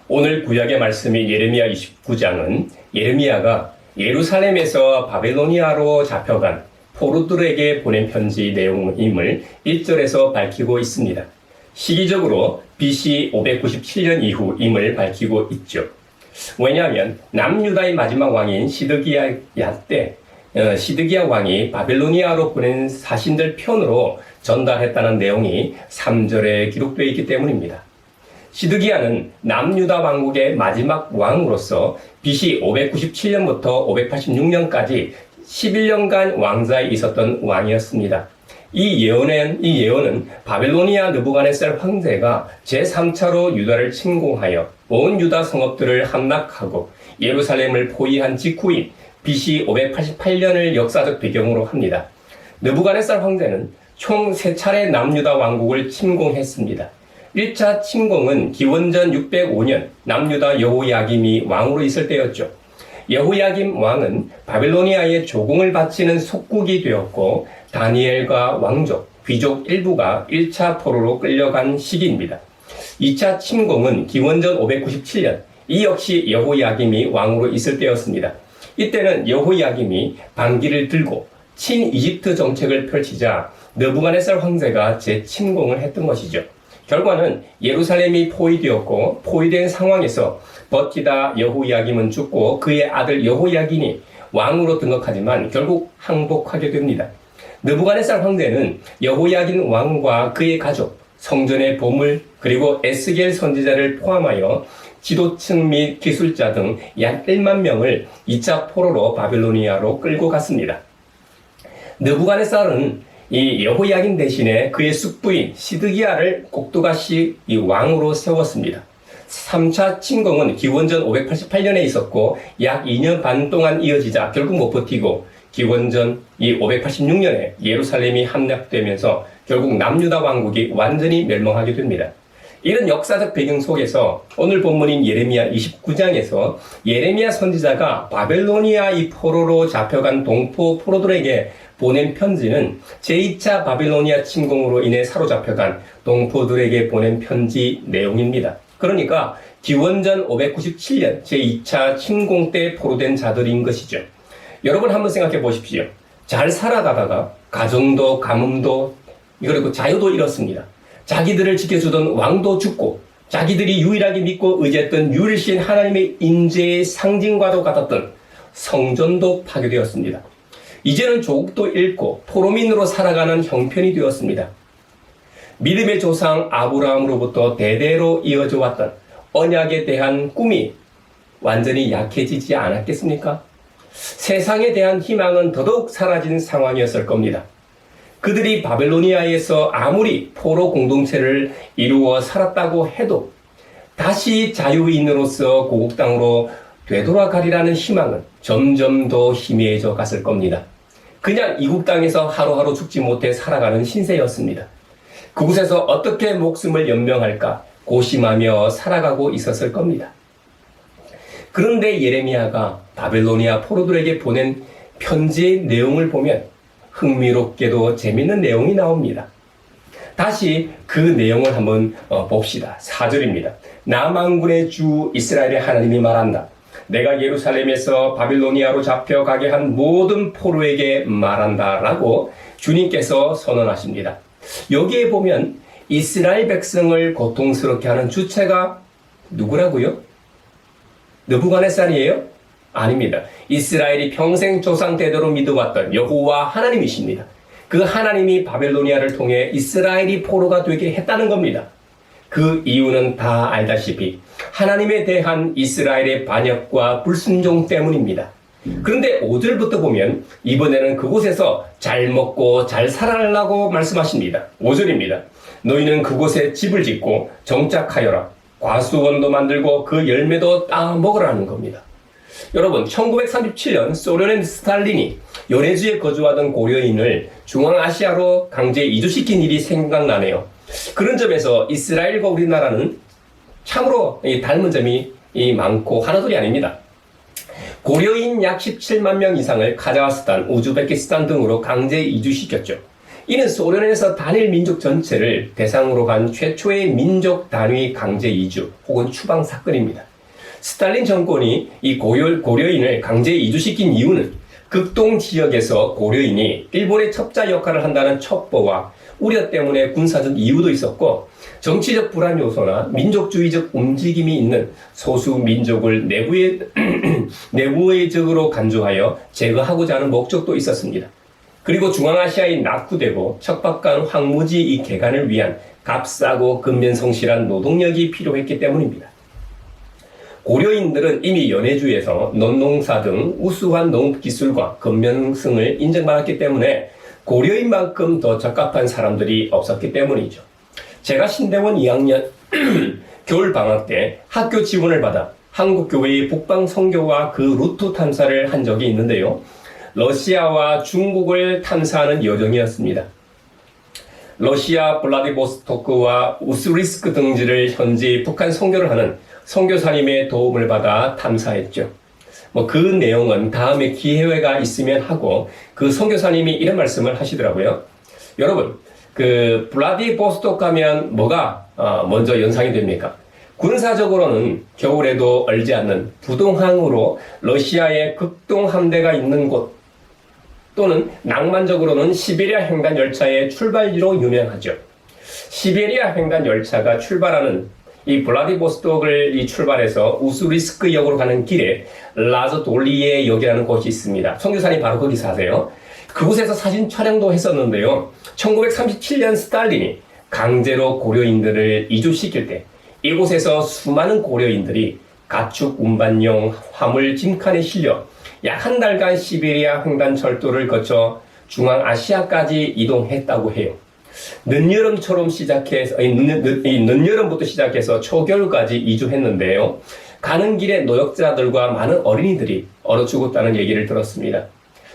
오늘 구약의 말씀인 예레미야 29장은 예레미야가 예루살렘에서 바벨로니아로 잡혀간 포로들에게 보낸 편지 내용임을 1절에서 밝히고 있습니다. 시기적으로 BC 597년 이후임을 밝히고 있죠. 왜냐하면 남유다의 마지막 왕인 시드기야 때 시드기야 왕이 바벨로니아로 보낸 사신들 편으로 전달했다는 내용이 3절에 기록되어 있기 때문입니다. 시드기야는 남유다 왕국의 마지막 왕으로서 BC 597년부터 586년까지 11년간 왕좌에 있었던 왕이었습니다. 이 예언은 바벨로니아 느부갓네살 황제가 제3차로 유다를 침공하여 온 유다 성읍들을 함락하고 예루살렘을 포위한 직후인 BC 588년을 역사적 배경으로 합니다. 느부갓네살 황제는 총 3차례 남유다 왕국을 침공했습니다. 1차 침공은 기원전 605년 남유다 여호야김이 왕으로 있을 때였죠. 여호야김 왕은 바벨로니아에 조공을 바치는 속국이 되었고 다니엘과 왕족, 귀족 일부가 1차 포로로 끌려간 시기입니다. 2차 침공은 기원전 597년, 이 역시 여호야김이 왕으로 있을 때였습니다. 이때는 여호야김이 반기를 들고 친이집트 정책을 펼치자 느부갓네살 황제가 재침공을 했던 것이죠. 결과는 예루살렘이 포위되었고 포위된 상황에서 버티다 여호야김은 죽고 그의 아들 여호야긴이 왕으로 등극하지만 결국 항복하게 됩니다. 느부갓네살 황제는 여호야긴 왕과 그의 가족, 성전의 보물, 그리고 에스겔 선지자를 포함하여 지도층 및 기술자 등 약 1만 명을 2차 포로로 바벨로니아로 끌고 갔습니다. 느부갓네살은 이 여호야긴 대신에 그의 숙부인 시드기야를 꼭두가시 이 왕으로 세웠습니다. 3차 침공은 기원전 588년에 있었고 약 2년 반 동안 이어지자 결국 못 버티고 기원전 586년에 예루살렘이 함락되면서 결국 남유다 왕국이 완전히 멸망하게 됩니다. 이런 역사적 배경 속에서 오늘 본문인 예레미야 29장에서 예레미야 선지자가 바벨로니아 이 포로로 잡혀간 동포 포로들에게 보낸 편지는 제2차 바빌로니아 침공으로 인해 사로잡혀간 동포들에게 보낸 편지 내용입니다. 그러니까 기원전 597년 제2차 침공 때 포로된 자들인 것이죠. 여러분 한번 생각해 보십시오. 잘 살아가다가 가정도 가문도 그리고 자유도 잃었습니다. 자기들을 지켜주던 왕도 죽고 자기들이 유일하게 믿고 의지했던 유일신 하나님의 인재의 상징과도 같았던 성전도 파괴되었습니다. 이제는 조국도 잃고 포로민으로 살아가는 형편이 되었습니다. 믿음의 조상 아브라함으로부터 대대로 이어져 왔던 언약에 대한 꿈이 완전히 약해지지 않았겠습니까? 세상에 대한 희망은 더더욱 사라진 상황이었을 겁니다. 그들이 바벨로니아에서 아무리 포로 공동체를 이루어 살았다고 해도 다시 자유인으로서 고국 땅으로 되돌아가리라는 희망은 점점 더 희미해져 갔을 겁니다. 그냥 이국 땅에서 하루하루 죽지 못해 살아가는 신세였습니다. 그곳에서 어떻게 목숨을 연명할까 고심하며 살아가고 있었을 겁니다. 그런데 예레미야가 바벨로니아 포로들에게 보낸 편지의 내용을 보면 흥미롭게도 재밌는 내용이 나옵니다. 다시 그 내용을 한번 봅시다. 4절입니다. 나 만군의 주 이스라엘의 하나님이 말한다. 내가 예루살렘에서 바빌로니아로 잡혀가게 한 모든 포로에게 말한다 라고 주님께서 선언하십니다. 여기에 보면 이스라엘 백성을 고통스럽게 하는 주체가 누구라고요? 느부갓네살이에요? 아닙니다. 이스라엘이 평생 조상 대대로 믿어왔던 여호와 하나님이십니다. 그 하나님이 바벨로니아를 통해 이스라엘이 포로가 되게 했다는 겁니다. 그 이유는 다 알다시피 하나님에 대한 이스라엘의 반역과 불순종 때문입니다. 그런데 5절부터 보면 이번에는 그곳에서 잘 먹고 잘 살아라고 말씀하십니다. 5절입니다. 너희는 그곳에 집을 짓고 정착하여라. 과수원도 만들고 그 열매도 따 먹으라는 겁니다. 여러분 1937년 소련의 스탈린이 연해주에 거주하던 고려인을 중앙아시아로 강제 이주시킨 일이 생각나네요. 그런 점에서 이스라엘과 우리나라는 참으로 닮은 점이 많고 하나둘이 아닙니다. 고려인 약 17만 명 이상을 카자흐스탄, 우즈베키스탄 등으로 강제 이주시켰죠. 이는 소련에서 단일 민족 전체를 대상으로 한 최초의 민족 단위 강제 이주 혹은 추방 사건입니다. 스탈린 정권이 이 고려인을 강제 이주시킨 이유는 극동 지역에서 고려인이 일본의 첩자 역할을 한다는 첩보와 우려 때문에 군사적 이유도 있었고, 정치적 불안 요소나 민족주의적 움직임이 있는 소수 민족을 내부적으로 간주하여 제거하고자 하는 목적도 있었습니다. 그리고 중앙아시아에 낙후되고 척박한 황무지 이 개간을 위한 값싸고 근면성실한 노동력이 필요했기 때문입니다. 고려인들은 이미 연해주에서 논농사 등 우수한 농업기술과 근면성을 인정받았기 때문에 고려인만큼 더 적합한 사람들이 없었기 때문이죠. 제가 신대원 2학년 겨울방학 때 학교 지원을 받아 한국교회의 북방 선교와 그 루트 탐사를 한 적이 있는데요. 러시아와 중국을 탐사하는 여정이었습니다. 러시아 블라디보스토크와 우스리스크 등지를 현지 북한 선교를 하는 선교사님의 도움을 받아 탐사했죠. 그 내용은 다음에 기회가 있으면 하고, 그 선교사님이 이런 말씀을 하시더라고요. 여러분, 그 블라디보스토크 하면 뭐가 먼저 연상이 됩니까? 군사적으로는 겨울에도 얼지 않는 부동항으로 러시아의 극동 함대가 있는 곳, 또는 낭만적으로는 시베리아 횡단 열차의 출발지로 유명하죠. 시베리아 횡단 열차가 출발하는 이 블라디보스톡을 출발해서 우스리스크 역으로 가는 길에 라즈돌리에 역이라는 곳이 있습니다. 선교사님 바로 거기 사세요. 그곳에서 사진 촬영도 했었는데요. 1937년 스탈린이 강제로 고려인들을 이주시킬 때 이곳에서 수많은 고려인들이 가축 운반용 화물 짐칸에 실려 약 한 달간 시베리아 횡단 철도를 거쳐 중앙아시아까지 이동했다고 해요. 늦여름부터 시작해서 초겨울까지 이주했는데요. 가는 길에 노역자들과 많은 어린이들이 얼어 죽었다는 얘기를 들었습니다.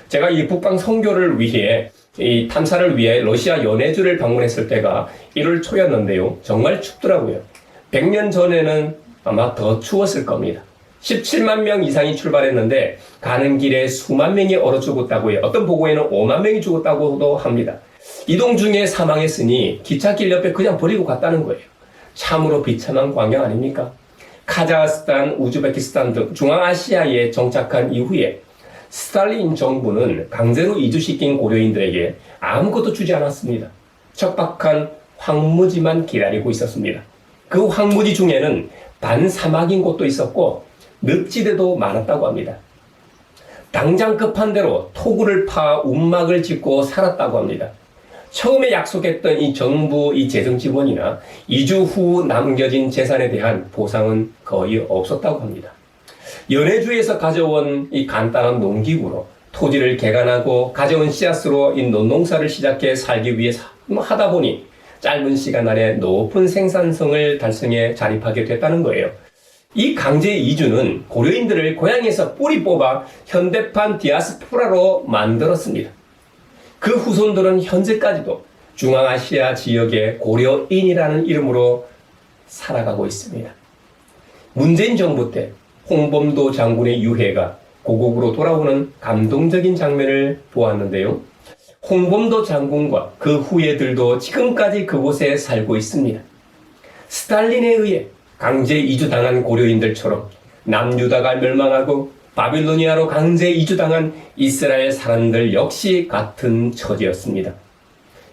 제가 이 북방 선교를 위해, 이 탐사를 위해 러시아 연해주를 방문했을 때가 1월 초였는데요. 정말 춥더라고요. 100년 전에는 아마 더 추웠을 겁니다. 17만 명 이상이 출발했는데 가는 길에 수만 명이 얼어 죽었다고 해요. 어떤 보고에는 5만 명이 죽었다고도 합니다. 이동 중에 사망했으니 기찻길 옆에 그냥 버리고 갔다는 거예요. 참으로 비참한 광경 아닙니까? 카자흐스탄, 우즈베키스탄 등 중앙아시아에 정착한 이후에 스탈린 정부는 강제로 이주시킨 고려인들에게 아무것도 주지 않았습니다. 척박한 황무지만 기다리고 있었습니다. 그 황무지 중에는 반사막인 곳도 있었고 늪지대도 많았다고 합니다. 당장 급한 대로 토구를 파 움막을 짓고 살았다고 합니다. 처음에 약속했던 이 정부 재정 지원이나 이주 후 남겨진 재산에 대한 보상은 거의 없었다고 합니다. 연해주에서 가져온 이 간단한 농기구로 토지를 개간하고 가져온 씨앗으로 이 논농사를 시작해 살기 위해 하다 보니 짧은 시간 안에 높은 생산성을 달성해 자립하게 됐다는 거예요. 이 강제 이주는 고려인들을 고향에서 뿌리 뽑아 현대판 디아스포라로 만들었습니다. 그 후손들은 현재까지도 중앙아시아 지역의 고려인이라는 이름으로 살아가고 있습니다. 문재인 정부 때 홍범도 장군의 유해가 고국으로 돌아오는 감동적인 장면을 보았는데요. 홍범도 장군과 그 후예들도 지금까지 그곳에 살고 있습니다. 스탈린에 의해 강제 이주당한 고려인들처럼 남유다가 멸망하고 바빌로니아로 강제 이주당한 이스라엘 사람들 역시 같은 처지였습니다.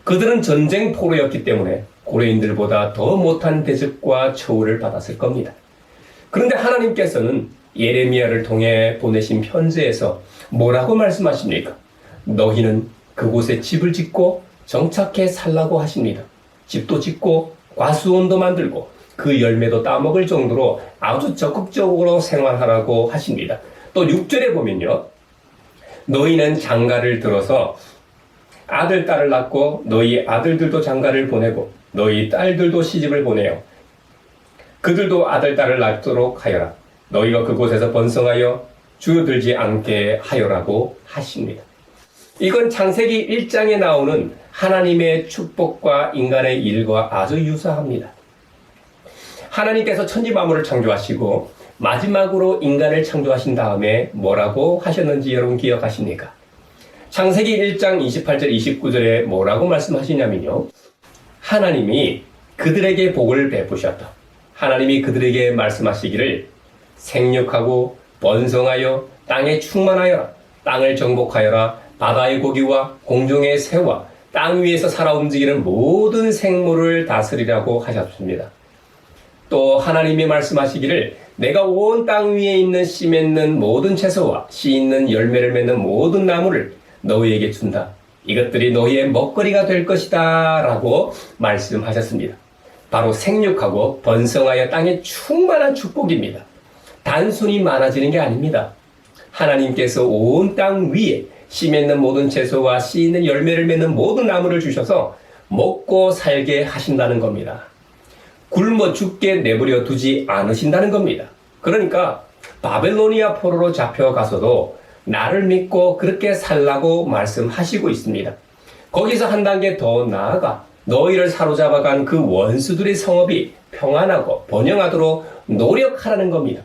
그들은 전쟁 포로였기 때문에 고려인들보다 더 못한 대접과 처우를 받았을 겁니다. 그런데 하나님께서는 예레미야를 통해 보내신 편지에서 뭐라고 말씀하십니까? 너희는 그곳에 집을 짓고 정착해 살라고 하십니다. 집도 짓고 과수원도 만들고 그 열매도 따먹을 정도로 아주 적극적으로 생활하라고 하십니다. 또 6절에 보면요. 너희는 장가를 들어서 아들, 딸을 낳고 너희 아들들도 장가를 보내고 너희 딸들도 시집을 보내요. 그들도 아들, 딸을 낳도록 하여라. 너희가 그곳에서 번성하여 주어들지 않게 하여라고 하십니다. 이건 창세기 1장에 나오는 하나님의 축복과 인간의 일과 아주 유사합니다. 하나님께서 천지 만물을 창조하시고 마지막으로 인간을 창조하신 다음에 뭐라고 하셨는지 여러분 기억하십니까? 창세기 1장 28절 29절에 뭐라고 말씀하시냐면요. 하나님이 그들에게 복을 베푸셨다. 하나님이 그들에게 말씀하시기를 생육하고 번성하여 땅에 충만하여라. 땅을 정복하여라. 바다의 고기와 공중의 새와 땅 위에서 살아 움직이는 모든 생물을 다스리라고 하셨습니다. 또 하나님이 말씀하시기를 내가 온 땅 위에 있는 씨 맺는 모든 채소와 씨 있는 열매를 맺는 모든 나무를 너희에게 준다. 이것들이 너희의 먹거리가 될 것이다 라고 말씀하셨습니다. 바로 생육하고 번성하여 땅에 충만한 축복입니다. 단순히 많아지는 게 아닙니다. 하나님께서 온 땅 위에 씨 맺는 모든 채소와 씨 있는 열매를 맺는 모든 나무를 주셔서 먹고 살게 하신다는 겁니다. 굶어 죽게 내버려 두지 않으신다는 겁니다. 그러니까 바벨로니아 포로로 잡혀가서도 나를 믿고 그렇게 살라고 말씀하시고 있습니다. 거기서 한 단계 더 나아가 너희를 사로잡아간 그 원수들의 성읍이 평안하고 번영하도록 노력하라는 겁니다.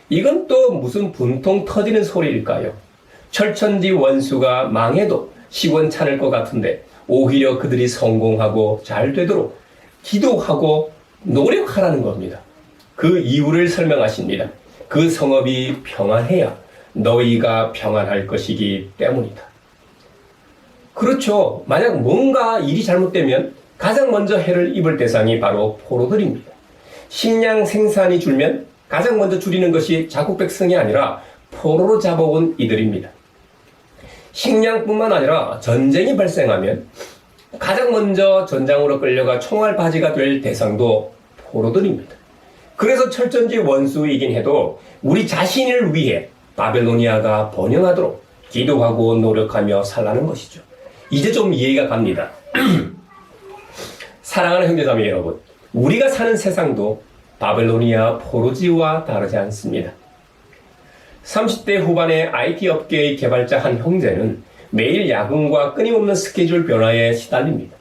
이건 또 무슨 분통 터지는 소리일까요? 철천지 원수가 망해도 시원찮을 것 같은데 오히려 그들이 성공하고 잘 되도록 기도하고 노력하라는 겁니다. 그 이유를 설명하십니다. 그 성읍이 평안해야 너희가 평안할 것이기 때문이다. 그렇죠. 만약 뭔가 일이 잘못되면 가장 먼저 해를 입을 대상이 바로 포로들입니다. 식량 생산이 줄면 가장 먼저 줄이는 것이 자국 백성이 아니라 포로로 잡아온 이들입니다. 식량뿐만 아니라 전쟁이 발생하면 가장 먼저 전장으로 끌려가 총알바지가 될 대상도 포로들입니다. 그래서 철전지 원수이긴 해도 우리 자신을 위해 바벨로니아가 번영하도록 기도하고 노력하며 살라는 것이죠. 이제 좀 이해가 갑니다. 사랑하는 형제자매 여러분, 우리가 사는 세상도 바벨로니아 포로지와 다르지 않습니다. 30대 후반의 IT 업계의 개발자 한 형제는 매일 야근과 끊임없는 스케줄 변화에 시달립니다.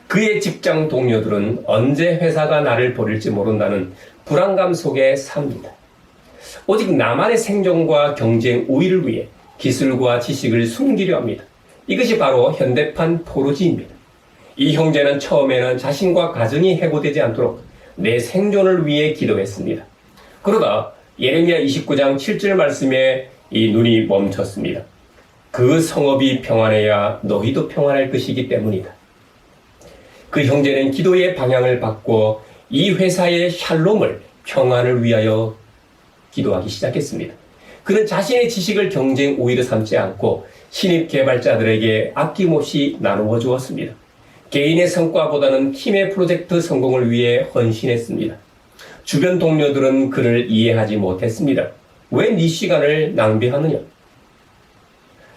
그의 직장 동료들은 언제 회사가 나를 버릴지 모른다는 불안감 속에 삽니다. 오직 나만의 생존과 경쟁 우위를 위해 기술과 지식을 숨기려 합니다. 이것이 바로 현대판 포로지입니다. 이 형제는 처음에는 자신과 가정이 해고되지 않도록 내 생존을 위해 기도했습니다. 그러다 예레미야 29장 7절 말씀에 이 눈이 멈췄습니다. 그 성읍이 평안해야 너희도 평안할 것이기 때문이다. 그 형제는 기도의 방향을 바꿔 이 회사의 샬롬을 평안을 위하여 기도하기 시작했습니다. 그는 자신의 지식을 경쟁 우위로 삼지 않고 신입 개발자들에게 아낌없이 나누어 주었습니다. 개인의 성과보다는 팀의 프로젝트 성공을 위해 헌신했습니다. 주변 동료들은 그를 이해하지 못했습니다. 왜 네 시간을 낭비하느냐?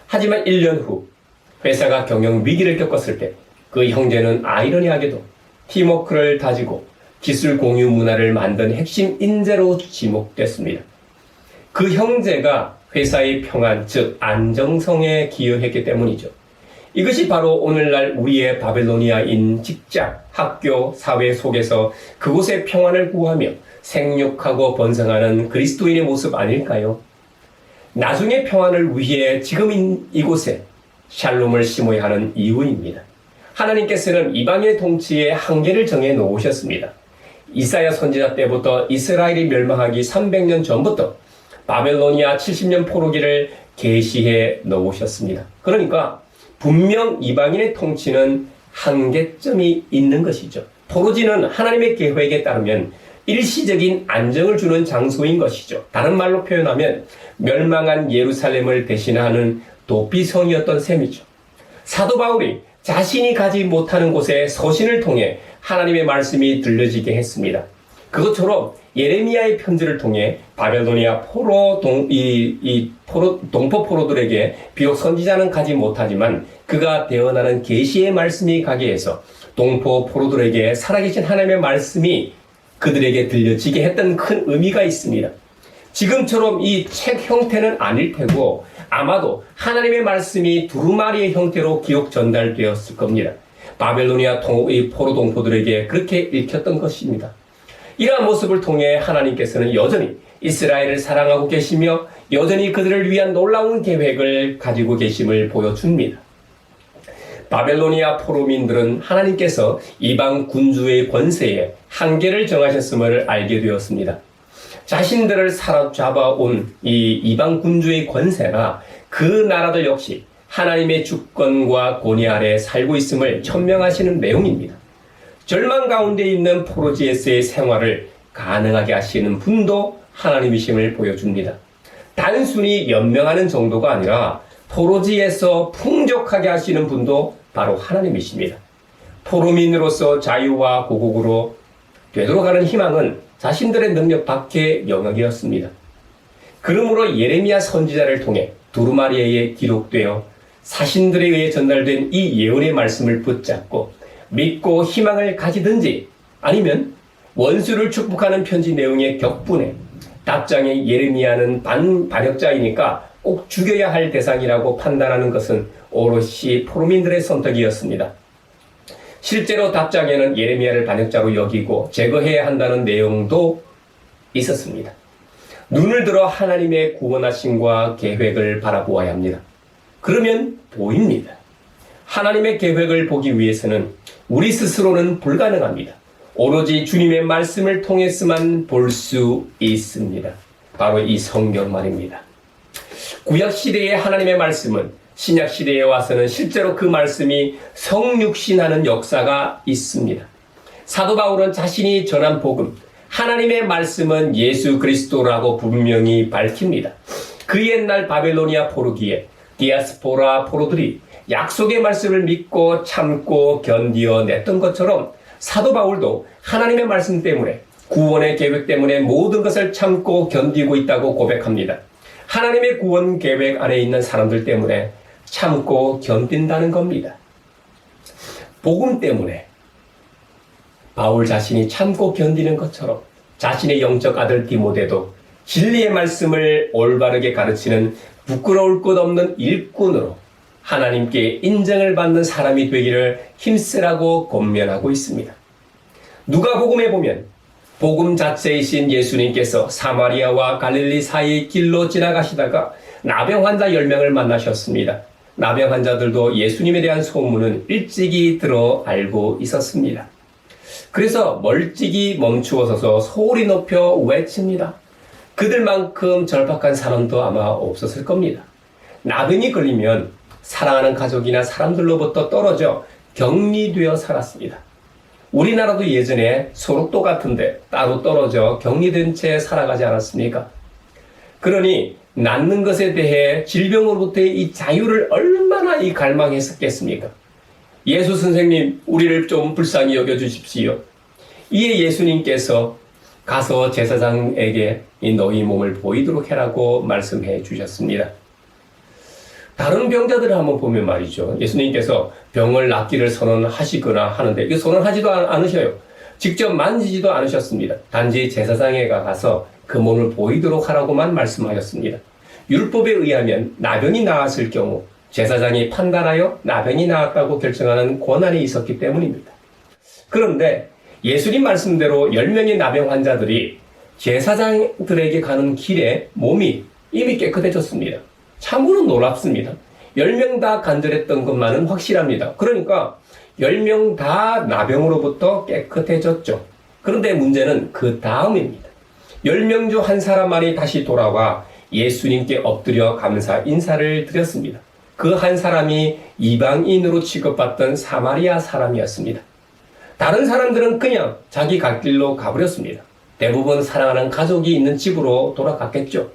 하지만 1년 후 회사가 경영 위기를 겪었을 때 그 형제는 아이러니하게도 팀워크를 다지고 기술 공유 문화를 만든 핵심 인재로 지목됐습니다. 그 형제가 회사의 평안, 즉 안정성에 기여했기 때문이죠. 이것이 바로 오늘날 우리의 바벨로니아인 직장, 학교, 사회 속에서 그곳의 평안을 구하며 생육하고 번성하는 그리스도인의 모습 아닐까요? 나중의 평안을 위해 지금 이곳에 샬롬을 심어야 하는 이유입니다. 하나님께서는 이방인의 통치의 한계를 정해 놓으셨습니다. 이사야 선지자 때부터 이스라엘이 멸망하기 300년 전부터 바벨로니아 70년 포로기를 계시해 놓으셨습니다. 그러니까 분명 이방인의 통치는 한계점이 있는 것이죠. 포로지는 하나님의 계획에 따르면 일시적인 안정을 주는 장소인 것이죠. 다른 말로 표현하면 멸망한 예루살렘을 대신하는 도피성이었던 셈이죠. 사도 바울이 자신이 가지 못하는 곳에 서신을 통해 하나님의 말씀이 들려지게 했습니다. 그것처럼 예레미야의 편지를 통해 바벨로니아 동포 포로들에게 비록 선지자는 가지 못하지만 그가 대언하는 계시의 말씀이 가게 해서 동포 포로들에게 살아계신 하나님의 말씀이 그들에게 들려지게 했던 큰 의미가 있습니다. 지금처럼 이 책 형태는 아닐 테고 아마도 하나님의 말씀이 두루마리의 형태로 기록 전달되었을 겁니다. 바벨로니아 포로 동포들에게 그렇게 읽혔던 것입니다. 이러한 모습을 통해 하나님께서는 여전히 이스라엘을 사랑하고 계시며 여전히 그들을 위한 놀라운 계획을 가지고 계심을 보여줍니다. 바벨로니아 포로민들은 하나님께서 이방 군주의 권세에 한계를 정하셨음을 알게 되었습니다. 자신들을 사로잡아온 이 이방 군주의 권세나 그 나라들 역시 하나님의 주권과 권위 아래 살고 있음을 천명하시는 내용입니다. 절망 가운데 있는 포로지에서의 생활을 가능하게 하시는 분도 하나님이심을 보여줍니다. 단순히 연명하는 정도가 아니라 포로지에서 풍족하게 하시는 분도 바로 하나님이십니다. 포로민으로서 자유와 고국으로 되도록 하는 희망은 자신들의 능력 밖의 영역이었습니다. 그러므로 예레미야 선지자를 통해 두루마리에 기록되어 사신들에 의해 전달된 이 예언의 말씀을 붙잡고 믿고 희망을 가지든지 아니면 원수를 축복하는 편지 내용의 격분에 답장의 예레미야는 반역자이니까 꼭 죽여야 할 대상이라고 판단하는 것은 오롯이 포로민들의 선택이었습니다. 실제로 답장에는 예레미야를 반역자로 여기고 제거해야 한다는 내용도 있었습니다. 눈을 들어 하나님의 구원하심과 계획을 바라보아야 합니다. 그러면 보입니다. 하나님의 계획을 보기 위해서는 우리 스스로는 불가능합니다. 오로지 주님의 말씀을 통해서만 볼 수 있습니다. 바로 이 성경 말입니다. 구약시대의 하나님의 말씀은 신약시대에 와서는 실제로 그 말씀이 성육신하는 역사가 있습니다. 사도 바울은 자신이 전한 복음, 하나님의 말씀은 예수 그리스도라고 분명히 밝힙니다. 그 옛날 바벨로니아 포로기에 디아스포라 포로들이 약속의 말씀을 믿고 참고 견디어냈던 것처럼 사도 바울도 하나님의 말씀 때문에 구원의 계획 때문에 모든 것을 참고 견디고 있다고 고백합니다. 하나님의 구원 계획 안에 있는 사람들 때문에 참고 견딘다는 겁니다. 복음 때문에 바울 자신이 참고 견디는 것처럼 자신의 영적 아들 디모데도 진리의 말씀을 올바르게 가르치는 부끄러울 것 없는 일꾼으로 하나님께 인정을 받는 사람이 되기를 힘쓰라고 권면하고 있습니다. 누가복음에 보면 복음 자체이신 예수님께서 사마리아와 갈릴리 사이의 길로 지나가시다가 나병 환자 10명을 만나셨습니다. 나병 환자들도 예수님에 대한 소문은 일찍이 들어 알고 있었습니다. 그래서 멀찍이 멈추어 서서 소리 높여 외칩니다. 그들만큼 절박한 사람도 아마 없었을 겁니다. 나병이 걸리면 사랑하는 가족이나 사람들로부터 떨어져 격리되어 살았습니다. 우리나라도 예전에 소록도 같은데 따로 떨어져 격리된 채 살아가지 않았습니까? 그러니 낫는 것에 대해 질병으로부터의 이 자유를 얼마나 갈망했었겠습니까? 예수 선생님, 우리를 좀 불쌍히 여겨주십시오. 이에 예수님께서 가서 제사장에게 이 너희 몸을 보이도록 해라고 말씀해 주셨습니다. 다른 병자들을 한번 보면 말이죠. 예수님께서 병을 낫기를 선언하시거나 하는데 이 선언하지도 않으셔요. 직접 만지지도 않으셨습니다. 단지 제사장에 가서 그 몸을 보이도록 하라고만 말씀하셨습니다. 율법에 의하면 나병이 나았을 경우 제사장이 판단하여 나병이 나았다고 결정하는 권한이 있었기 때문입니다. 그런데 예수님 말씀대로 10명의 나병 환자들이 제사장들에게 가는 길에 몸이 이미 깨끗해졌습니다. 참으로 놀랍습니다. 10명 다 간절했던 것만은 확실합니다. 그러니까 10명 다 나병으로부터 깨끗해졌죠. 그런데 문제는 그 다음입니다. 10명 중 한 사람만이 다시 돌아와 예수님께 엎드려 감사 인사를 드렸습니다. 그 한 사람이 이방인으로 취급받던 사마리아 사람이었습니다. 다른 사람들은 그냥 자기 갈 길로 가버렸습니다. 대부분 사랑하는 가족이 있는 집으로 돌아갔겠죠.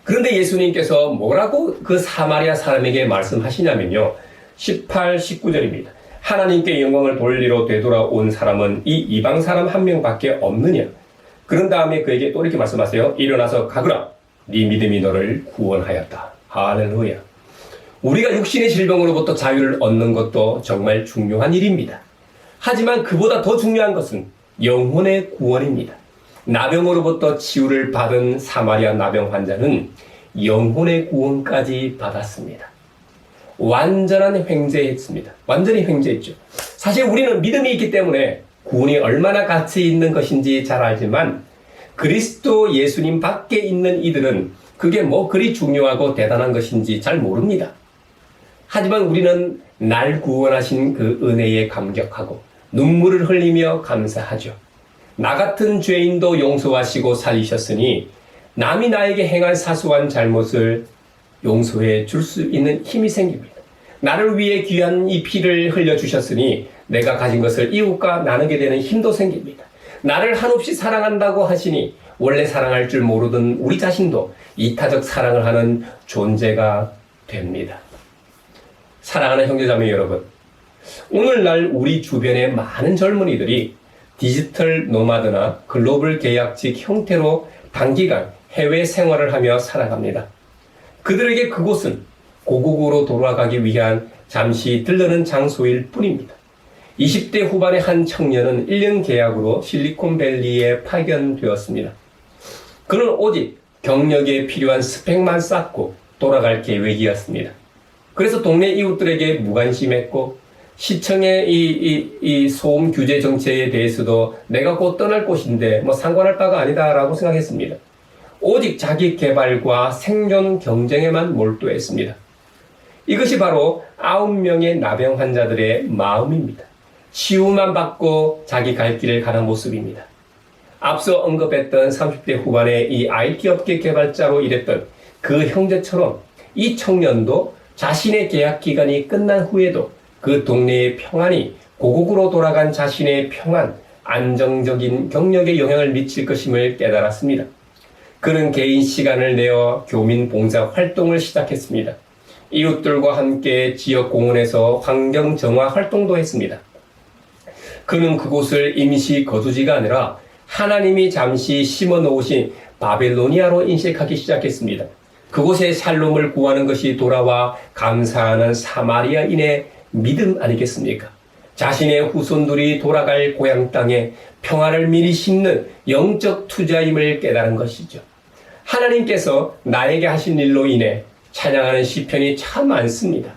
그런데 예수님께서 뭐라고 그 사마리아 사람에게 말씀하시냐면요. 18, 19절입니다. 하나님께 영광을 돌리러 되돌아온 사람은 이 이방 사람 한 명밖에 없느냐. 그런 다음에 그에게 또 이렇게 말씀하세요. 일어나서 가거라. 네 믿음이 너를 구원하였다. 할렐루야. 우리가 육신의 질병으로부터 자유를 얻는 것도 정말 중요한 일입니다. 하지만 그보다 더 중요한 것은 영혼의 구원입니다. 나병으로부터 치유를 받은 사마리아 나병 환자는 영혼의 구원까지 받았습니다. 완전한 횡재했습니다. 완전히 횡재했죠. 사실 우리는 믿음이 있기 때문에 구원이 얼마나 가치 있는 것인지 잘 알지만 그리스도 예수님 밖에 있는 이들은 그게 뭐 그리 중요하고 대단한 것인지 잘 모릅니다. 하지만 우리는 날 구원하신 그 은혜에 감격하고 눈물을 흘리며 감사하죠. 나 같은 죄인도 용서하시고 살리셨으니 남이 나에게 행한 사소한 잘못을 용서해 줄 수 있는 힘이 생깁니다. 나를 위해 귀한 이 피를 흘려주셨으니 내가 가진 것을 이웃과 나누게 되는 힘도 생깁니다. 나를 한없이 사랑한다고 하시니 원래 사랑할 줄 모르던 우리 자신도 이타적 사랑을 하는 존재가 됩니다. 사랑하는 형제자매 여러분, 오늘날 우리 주변의 많은 젊은이들이 디지털 노마드나 글로벌 계약직 형태로 단기간 해외 생활을 하며 살아갑니다. 그들에게 그곳은 고국으로 돌아가기 위한 잠시 들르는 장소일 뿐입니다. 20대 후반의 한 청년은 1년 계약으로 실리콘밸리에 파견되었습니다. 그는 오직 경력에 필요한 스펙만 쌓고 돌아갈 계획이었습니다. 그래서 동네 이웃들에게 무관심했고 시청의 이 소음 규제 정책에 대해서도 내가 곧 떠날 곳인데 뭐 상관할 바가 아니다라고 생각했습니다. 오직 자기 개발과 생존 경쟁에만 몰두했습니다. 이것이 바로 9명의 나병 환자들의 마음입니다. 치유만 받고 자기 갈 길을 가는 모습입니다. 앞서 언급했던 30대 후반의 이 IT 업계 개발자로 일했던 그 형제처럼 이 청년도 자신의 계약 기간이 끝난 후에도 그 동네의 평안이 고국으로 돌아간 자신의 평안, 안정적인 경력에 영향을 미칠 것임을 깨달았습니다. 그는 개인 시간을 내어 교민 봉사 활동을 시작했습니다. 이웃들과 함께 지역 공원에서 환경 정화 활동도 했습니다. 그는 그곳을 임시 거주지가 아니라 하나님이 잠시 심어 놓으신 바벨로니아로 인식하기 시작했습니다. 그곳에 샬롬을 구하는 것이 돌아와 감사하는 사마리아인의 믿음 아니겠습니까? 자신의 후손들이 돌아갈 고향 땅에 평안을 미리 심는 영적 투자임을 깨달은 것이죠. 하나님께서 나에게 하신 일로 인해 찬양하는 시편이 참 많습니다.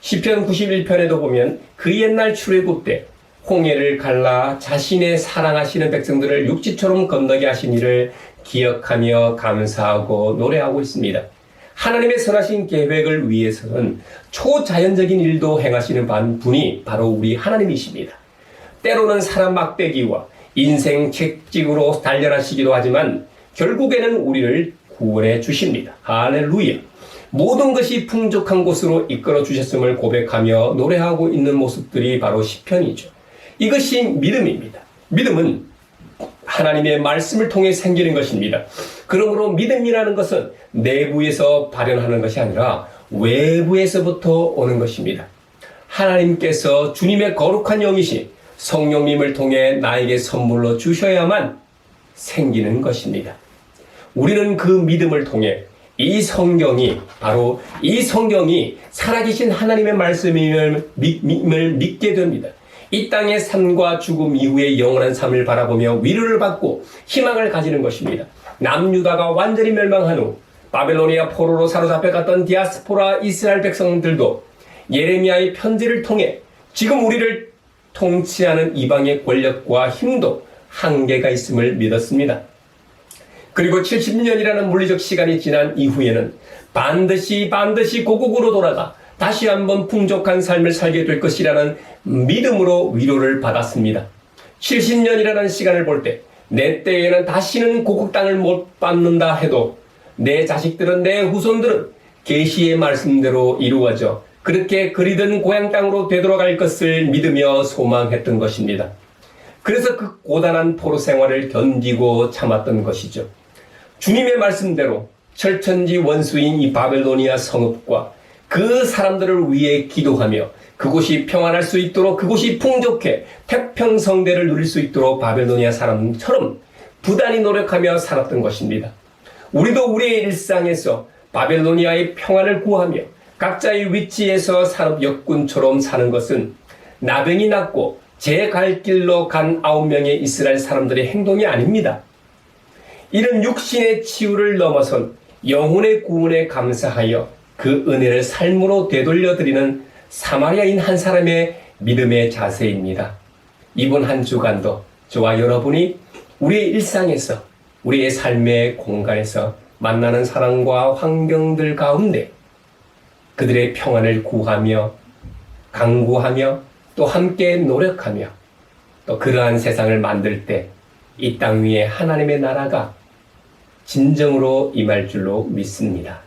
시편 91편에도 보면 그 옛날 출애굽 때 홍해를 갈라 자신의 사랑하시는 백성들을 육지처럼 건너게 하신 일을 기억하며 감사하고 노래하고 있습니다. 하나님의 선하신 계획을 위해서는 초자연적인 일도 행하시는 분이 바로 우리 하나님이십니다. 때로는 사람 막대기와 인생 채찍으로 단련하시기도 하지만 결국에는 우리를 구원해 주십니다. 할렐루야. 모든 것이 풍족한 곳으로 이끌어 주셨음을 고백하며 노래하고 있는 모습들이 바로 시편이죠. 이것이 믿음입니다. 믿음은 하나님의 말씀을 통해 생기는 것입니다. 그러므로 믿음이라는 것은 내부에서 발현하는 것이 아니라 외부에서부터 오는 것입니다. 하나님께서 주님의 거룩한 영이신 성령님을 통해 나에게 선물로 주셔야만 생기는 것입니다. 우리는 그 믿음을 통해 이 성경이 살아계신 하나님의 말씀임을 믿게 됩니다. 이 땅의 삶과 죽음 이후의 영원한 삶을 바라보며 위로를 받고 희망을 가지는 것입니다. 남유다가 완전히 멸망한 후 바벨로니아 포로로 사로잡혀갔던 디아스포라 이스라엘 백성들도 예레미야의 편지를 통해 지금 우리를 통치하는 이방의 권력과 힘도 한계가 있음을 믿었습니다. 그리고 70년이라는 물리적 시간이 지난 이후에는 반드시 고국으로 돌아가 다시 한번 풍족한 삶을 살게 될 것이라는 믿음으로 위로를 받았습니다. 70년이라는 시간을 볼 때 내 때에는 다시는 고국 땅을 못 받는다 해도 내 자식들은 내 후손들은 계시의 말씀대로 이루어져 그렇게 그리던 고향 땅으로 되돌아갈 것을 믿으며 소망했던 것입니다. 그래서 그 고단한 포로 생활을 견디고 참았던 것이죠. 주님의 말씀대로 철천지 원수인 이 바벨로니아 성읍과 그 사람들을 위해 기도하며 그곳이 평안할 수 있도록 그곳이 풍족해 태평성대를 누릴 수 있도록 바벨로니아 사람처럼 부단히 노력하며 살았던 것입니다. 우리도 우리의 일상에서 바벨로니아의 평안을 구하며 각자의 위치에서 산업 역군처럼 사는 것은 나병이 낫고 제 갈 길로 간 9명의 이스라엘 사람들의 행동이 아닙니다. 이런 육신의 치유를 넘어선 영혼의 구원에 감사하여 그 은혜를 삶으로 되돌려드리는 사마리아인 한 사람의 믿음의 자세입니다. 이번 한 주간도 저와 여러분이 우리의 일상에서 우리의 삶의 공간에서 만나는 사람과 환경들 가운데 그들의 평안을 구하며 강구하며 또 함께 노력하며 또 그러한 세상을 만들 때 이 땅 위에 하나님의 나라가 진정으로 임할 줄로 믿습니다.